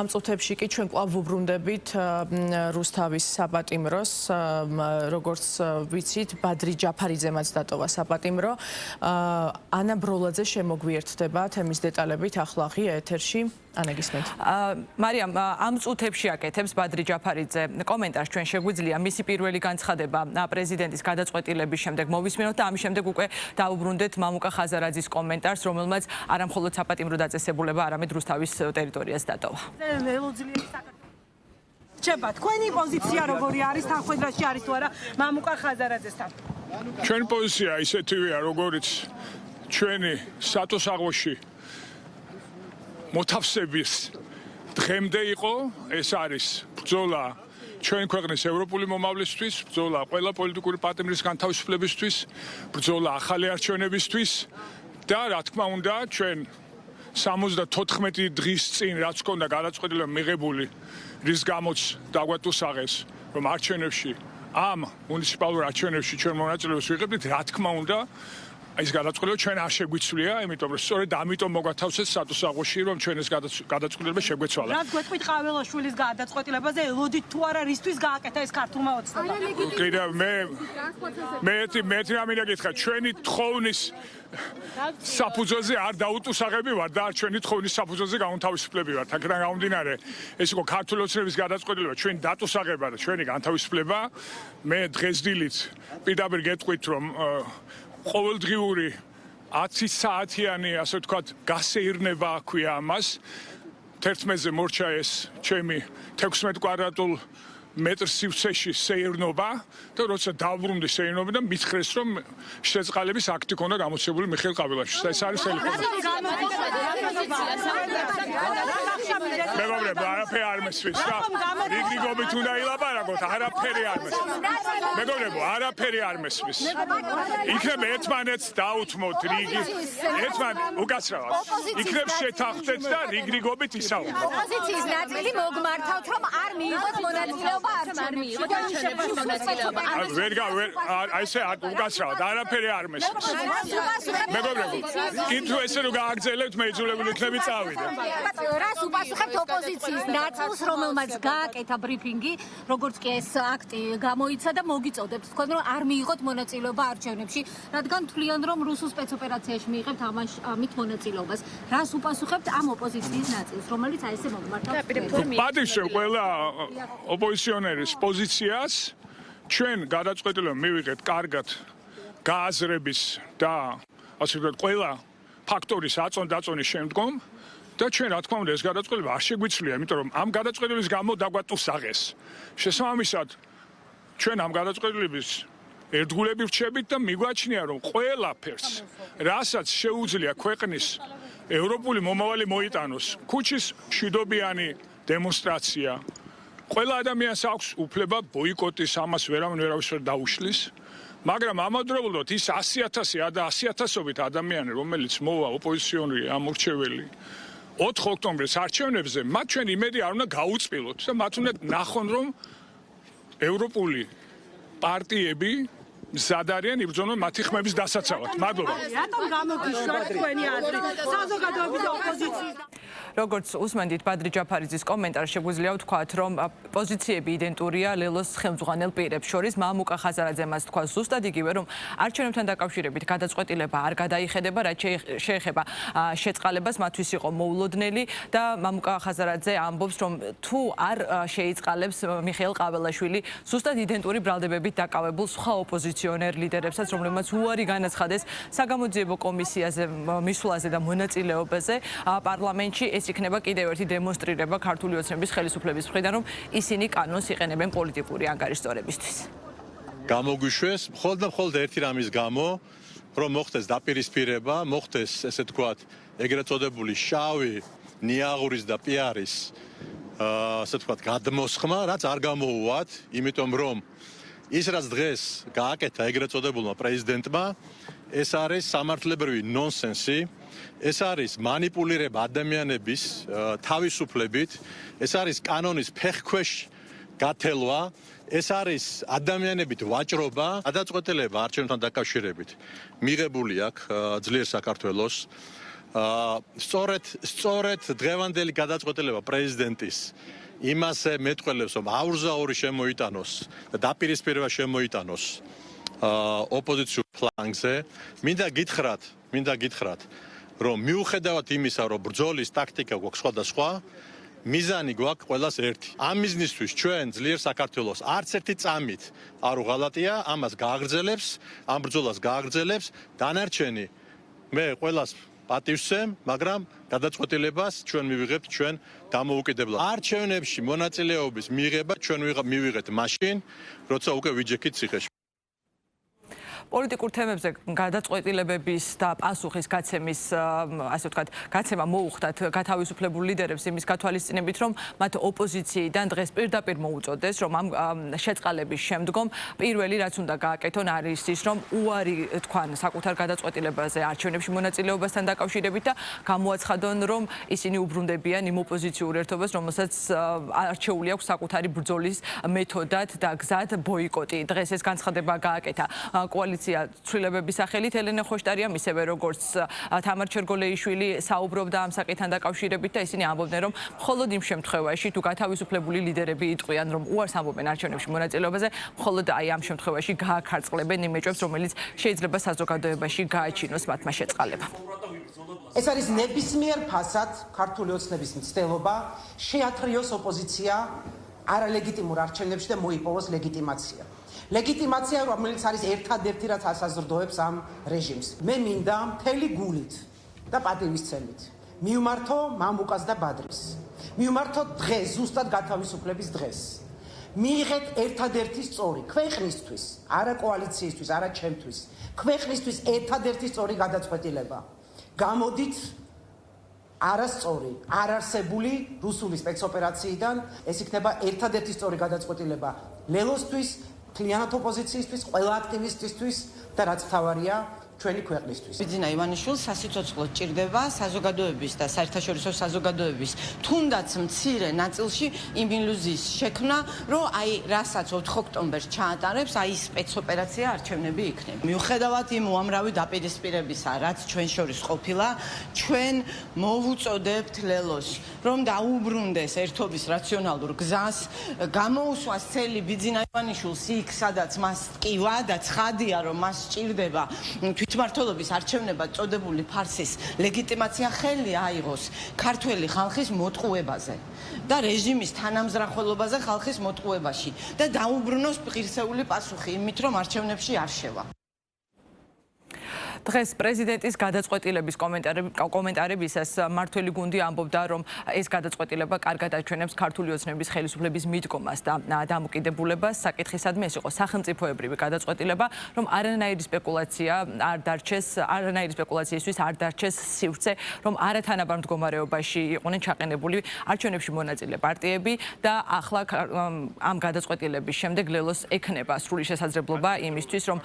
ამ წუთებში კი ჩვენ კვლავ ვუბრუნდებით რუსთავის საპატიმროს, როგორც ვიცით, ბადრი ჯაფარიძემაც დატოვა საპატიმრო. ანა ბროლაძე შემოგვიერთდება თემის დეტალებით ახლა ღია ეთერში. ანა გისმენთ. მარიამ, ამ წუთებში აკეთებს ბადრი ჯაფარიძე კომენტარს, ჩვენ შეგვიძლია მისი პირველი განცხადება პრეზიდენტის გადაწყვეტილების შემდეგ მოვისმინოთ და ამის შემდეგ უკვე დავუბრუნდეთ მამუკა ხაზარაძის კომენტარს, რომელმაც არა მხოლოდ საპატიმრო დაწესებულება, არამედ რუსთავის ტერიტორიას დატოვა. ჩება თქვენი პოზიცია როგორი არის თანხმდაში არის თუ არა მამუკა ხაზარაძესთან? ჩვენი პოზიცია ისეთივეა, როგორიც ჩვენი სატოსაღოში მოთავსების დღემდე იყო, ეს არის ბრძოლა ჩვენ ქვეყნის ევროპული მომავლისთვის, ბრძოლა ყველა პოლიტიკური პარტნიორის განთავისუფლებისთვის, ბრძოლა ახალი არჩევნებისთვის და რა თქმა უნდა ჩვენ 74 დღის წინ რაც ჰქონდა გადაწყვეტილება მიღებული, რის გამოც დაგვატუსაღეს, რომ არჩევნებში ამ მუნიციპალურ არჩევნებში ჩვენ მონაწილეობას ვიღებდით, რა თქმა უნდა ის გადაწყვეტილება ჩვენ არ შეგვიცვლია, იმიტომ რომ სწორედ ამიტომ მოგვათავსეს სატუსაღოში, რომ ჩვენ ეს გადაწყვეტილება შეგვეცვალა. რა გვეტყვით ყაველაშვილის გადაწყვეტილებაზე, ელოდით თუ არა რისთვის გააკეთა ეს ქართულმა ოცნება? კიდევ მე რამე გითხრა, ჩვენი თხოვნის საფუძველზე არ დაუტუსაღები ვარ და არ ჩვენი თხოვნის საფუძველზე გაუნთავისუფლები ვართ. აქედან გამომდინარე, ეს იყო ქართული ოცნების გადაწყვეტილება, ჩვენი დატუსაღება და ჩვენი განთავისუფლება. მე დღესდილით პირდაპირ გეტყვით, რომ ყოველდღიური 10 საათიანი, ასე ვთქვათ, გასეირნება აქვია ამას. 11-ზე მორჩა ეს ჩემი 16 კვადრატულ მეტრ სივრცეში სეირნობა და როცა დავბრუნდი სეირნობა და მითხრეს, რომ შეწყალების აქტი ქონდა გამოცემული მიხეილ ყაველაშვილს. ეს არის ტელეფონი. მეგობრებო, არაფერი არ მესმის რა. რიგრიგობით უნდა ილაპარაკოთ, არაფერი არ მესმის. მეგობრებო, არაფერი არ მესმის. იქნებ ერთმანეთს დაუთმოთ რიგი. უკაცრავად. იქნებ შეთანხმდეთ და რიგრიგობით ისაუბროთ. ოპოზიციის ნაწილი მოგმართავთ, რომ არ მიიღოთ მონაწილეობა არჩევნებში. ესე უკაცრავად, არაფერი არ მესმის. მეგობრებო, კითხვა ესე რომ გააგრძელებთ, მე იძულებული იქნები წავიდე. რას უპასუხებთ ოპოზიციის ნაწილს, რომელმაც გააკეთა ბრიფინგი, როგორც კი ეს აქტი გამოიცა და მოგიწოდებთ თქვენ, რომ არ მიიღოთ მონაწილეობა არჩევნებში, რადგან თვლიან, რომ რუსულ სპეცოპერაციაში მიიღებთ ამით მონაწილეობას. რას უპასუხებთ ამ ოპოზიციის ნაწილს, რომელიც აი ესე მოგმართავს? პატივშევ ყველა ოპოზიციონერის პოზიციას, ჩვენ გადაწყვეტილება მივიღეთ კარგად გააზრების და ასე ვთქვათ, ყველა ფაქტორის აწონ-დაწონის შემდგომ. და ჩვენ რა თქმა უნდა ეს გადაწყვეტილება არ შეგვიცვლია, იმიტომ რომ ამ გადაწყვეტილების გამო დაგვატუსაღეს. შესაბამისად, ჩვენ ამ გადაწყვეტილების ერთგულები ვრჩებით და მიგვაჩნია, რომ ყველაფერს, რასაც შეუძლია ქვეყნის ევროპული მომავალი მოიტანოს, ქუჩის მშვიდობიანი დემონსტრაცია, ყველა ადამიანს აქვს უფლება ბოიკოტის, ამას ვერავის ვერ დაუშლის. მაგრამ ამავდროულად ის 100,000 და 100,000-ობით ადამიანი, რომელიც მოვა ოპოზიციონერი ამორჩეველი 4 ოქტომბრის არჩევნებზე, მათ ჩვენ იმედი არ უნდა გაუწყვილოთ და მათ უნდა ნახონ, რომ ევროპული პარტიები მზად არიან იბრძოლონ მათი ხმების დასაცავად. მადლობა. რატომ გამოგიშვა თქვენი აზრი საზოგადოების და ოპოზიციის? როგორც უსმენდით ბადრი ჯაფარიძის კომენტარს, შეგვიძლია ვთქვათ, რომ პოზიციები იდენტურია ლელოს ხელმძღვანელ პირებს შორის. მამუკა ხაზარაძემაც თქვა ზუსტად იგივე, რომ არჩევნებთან დაკავშირებით გადაწყვეტილება არ გადაიხედება, რაც შეეხება შეწყალებას, მათთვის იყო მოულოდნელი და მამუკა ხაზარაძე ამბობს, რომ თუ არ შეიწყალებს მიხეილ ყაველაშვილი ზუსტად იდენტური ბრალდებებით დაკავებულ სხვა ოპოზიციონერ ლიდერებსაც, რომლებმაც უარი განაცხადეს საგამოძიებო კომისიაზე მისვლაზე და მონაწილეობაზე პარლამენტში. ეს იქნება კიდევ ერთი დემონსტრირება ქართული ოცნების ხელისუფლების მხრიდან, რომ ისინი კანონს იყენებენ პოლიტიკური ანგარიშწორებისთვის. გამოგვიშვეს მხოლოდ ერთი რამის გამო, რომ მოხდეს დაპირისპირება, მოხდეს ესე თქვათ, ეგრეთ წოდებული შავი ნიაღურის და პიარის ასე თქვათ, გადმოსხმა, რაც არ გამოუვათ, იმიტომ რომ ის რაც დღეს გააკეთა ეგრეთ წოდებულმა პრეზიდენტმა, ეს არის სამართლებრივი ნონსენსი. ეს არის манипулირება ადამიანების თავისუფლებით, ეს არის კანონის ფეხქვეშ გათელვა, ეს არის ადამიანებით ვაჭრობა, გადაწყვეტილება არჩევნებთან დაკავშირებით მიღებული აქვს ძლიერ საქართველოს სწორედ დღევანდელი გადაწყვეტილება პრეზიდენტის იმასე მეტყველებს, რომ აურზაური შემოიტანოს და დაპირისპირება შემოიტანოს ოპოზიციურ ფლანგზე. მინდა გითხრათ, რომ მიუხედავად იმისა, რომ ბრძოლის ტაქტიკა გვაქვს სხვადასხვა, მიზანი გვაქვს ყველას ერთი. ამ მიზნისთვის ჩვენ ძლიერ საქართველოს არც ერთი წამით არ უღალატია, ამას გააგრძელებს, ამ ბრძოლას გააგრძელებს. დანარჩენი მე ყველას პატივსცემ, მაგრამ გადაწყვეტილებას ჩვენ მივიღებთ ჩვენ დამოუკიდებლად. არჩევნებში მონაწილეობის მიღება ჩვენ მივიღეთ მაშინ, როცა უკვე ვიჯექით ციხეში. პოლიტიკურ თემებზე გადაწყვეტილებების და პასუხის გაცემის, ასე ვთქვათ, გაცემა მოუხდათ გათავისუფლებულ ლიდერებს იმის გათვალისწინებით, რომ მათ ოპოზიციიდან დღეს პირდაპირ მოუწოდეს, რომ ამ შეწყალების შემდგომ პირველი რაც უნდა გააკეთონ არის ის, რომ უარი თქვან საკუთარ გადაწყვეტილებაზე არჩევნებში მონაწილეობასთან დაკავშირებით და გამოაცხადონ, რომ ისინი უბრუნდებიან იმ ოპოზიციურ ერთობას, რომელსაც არჩეული აქვს საკუთარი ბრძოლის მეთოდად და გზად ბოიკოტი. დღეს ეს განცხადება გააკეთა კოალიცია ცვლილებების სახელით ელენე ხოშტარიამ, ისევე როგორც თამარ ჩერგოლეიშვილი საუბრობდა ამ საკითხთან დაკავშირებით და ისინი ამბობდნენ, რომ მხოლოდ იმ შემთხვევაში თუ გათავისუფლებული ლიდერები იტყვიან, რომ უარს ამბობენ არჩევნებში მონაწილეობაზე, მხოლოდ აი ამ შემთხვევაში გააქარწყლებენ იმ ეჭვებს, რომელიც შეიძლება საზოგადოებაში გააჩინოს მათმა შეწყალება. ეს არის ნებისმიერ ფასად ქართული ოცნების მცდელობა შეათრიოს ოპოზიცია არალეგიტიმურ არჩევნებში და მოიპოვოს ლეგიტიმაცია. ლეგიტიმაცია, რომელიც არის ერთადერთი, რაც ასაზრდოებს ამ რეჟიმს. მე მინდა მთელი გულით და პატივისცემით მივმართო მამუკას და ბადრის. მივმართო დღეს, ზუსტად გათავისუფლების დღეს. მიიღეთ ერთადერთი სწორი ქვეყნისთვის, არა კოალიციისთვის, არა ჩემთვის, ქვეყნისთვის ერთადერთი სწორი გადაწყვეტილება. გამოდით არასწორი, არარსებული რუსული სპეცოპერაციიდან, ეს იქნება ერთადერთი სწორი გადაწყვეტილება ლელოსთვის, მთლიანად ოპოზიციისთვის, ყველა აქტივისტისთვის და რაც მთავარია, ჩვენი ქვეყნისთვის. ბიძინა ივანიშვილს სასიცოცხლო ჭირდება საზოგადოების და საერთაშორისო საზოგადოების თუნდაც მცირე ნაწილში იმ ილუზიის შექმნა, რომ აი რასაც 4 ოქტომბერს ჩაატარებს, აი სპეცოპერაცია არჩევნები იქნება. მიუხედავად იმ უამრავი დაპირისპირებისა, რაც ჩვენ შორის ყოფილა, ჩვენ მოვუწოდებთ ლელოს, რომ დაუბრუნდეს ერთობის რაციონალურ გზას, გამოუსვას ცელი ბიძინა ივანიშვილს იქ, სადაც მას ტკივა და ცხადია, რომ მას სჭირდება თვითმმართველობის არჩევნება წოდებული ფარსის ლეგიტიმაცია ხელი აიღოს ქართველი ხალხის მოტყუებაზე და რეჟიმის თანამზრახველობაზე ხალხის მოტყუებაში და დაუბრუნოს ღირსეული პასუხი იმით, რომ არჩევნებში არ შევა. დღეს პრეზიდენტის გადაწყვეტილების კომენტარებისას მართველი გუნდი ამბობდა, რომ ეს გადაწყვეტილება კარგად აჩვენებს ქართული ოცნების ხელისუფლების მიდგომას და დამოკიდებულებას. საკითხისადმი ეს იყო სახელმწიფოებრივი გადაწყვეტილება, რომ არანაირი სპეკულაციისთვის არ დარჩეს სივრცე, რომ არათანაბარ მდგომარეობაში იყვნენ ჩაყენებული არჩევნებში მონაწილე პარტიები და ახლა ამ გადაწყვეტილების შემდეგ ლელოს ექნება სრული შესაძლებლობა იმისთვის, რომ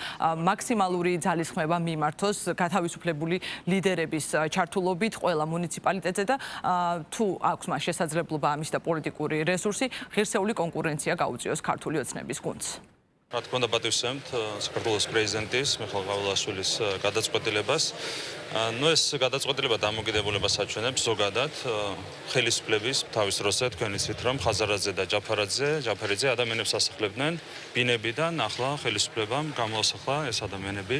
მაქსიმალური ძალისხმევა მიმართოს გათავისუფლებული ლიდერების ჩართულობით ყველა მუნიციპალიტეტზე და თუ აქვს მას შესაძლებლობა ამის და პოლიტიკური რესურსი, ღირსეული კონკურენცია გაუწიოს ქართული ოცნების გუნდს. რა თქმა უნდა, პატივსცემთ საქართველოს პრეზიდენტის მიხეილ ყავილაშვილის გადაწყვეტილებას. ეს გადაწყვეტილება დამოკიდებულებას აჩვენებს ზოგადად ხელისუფლების თავის დროზე თქვენ იცით, რომ ხაზარაძე და ჯაფერიძე ადამიანებს ასახლებდნენ ბინებიდან, ახლა ხელისუფლებამ გამოასახლა ეს ადამიანები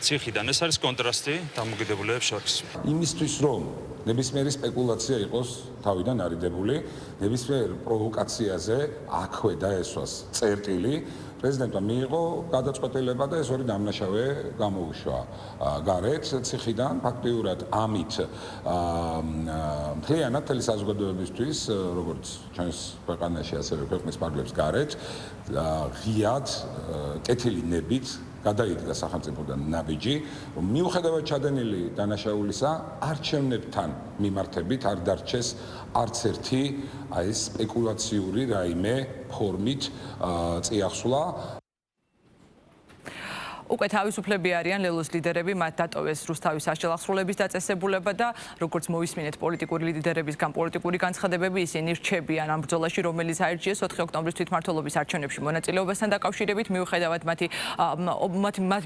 ციხიდან. ეს არის კონტრასტი დამოკიდებულების შორის. იმისთვის, რომ ნებისმიერი სპეკულაცია იყოს თავიდან არიდებული, ნებისმიერ პროვოკაციაზე აქვე დაესვას წერტილი, პრეზიდენტმა მიიღო გადაწყვეტილება და ეს ორი დამნაშავე გამოუშვა გარეთ ციხიდან. ფაქტიურად ამით მთლიანად მთელი საზოგადოებისთვის, როგორც ჩვენს ქვეყანაში, ასევე ქვეყნის ფარგლებს გარეთ, ღიად კეთილი ნებით გადაიდგა სახელმწიფოდან ნაბიჯი, რომ მიუხედავად ჩადენილი დანაშაულისა, არჩევნებთან მიმართებით არ დარჩეს არც ერთი აი სპეკულაციური რაიმე ფორმით წიაღსვლა. უკვე თავისუფლები არიან ლელოს ლიდერები, მათ დატოვეს რუსთავის საშელახსრულების დაწესებულება და როგორც მოვისმინეთ პოლიტიკური ლიდერებისგან პოლიტიკური განცხადებები, ისინი რჩებიან ამ ბრძოლაში, რომელიც აირჩიეს 4 ოქტომბრის თვითმმართველობის არჩევნებში მონაწილეობასთან დაკავშირებით, მიუხედავად მათი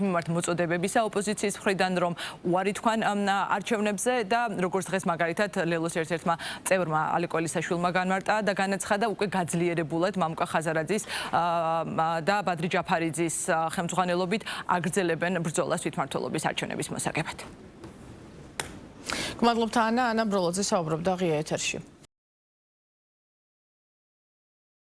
მიმართ მოწოდებებისა ოპოზიციის მხრიდან, რომ უარი თქვან არჩევნებზე და როგორც დღეს მაგალითად ლელოს ერთ-ერთმა წევრმა ალე კველისაშვილმა განმარტა და განაცხადა უკვე გაძლიერებულად მამუკა ხაზარაძის და ბადრი ჯაფარიძის ხელმძღვანელობით აგრძელებენ ბრძოლას თვითმმართველობის არჩევნების მოსაგებად. გმადლობთ ანა ბროლაძე საუბრობდა ღია ეთერში.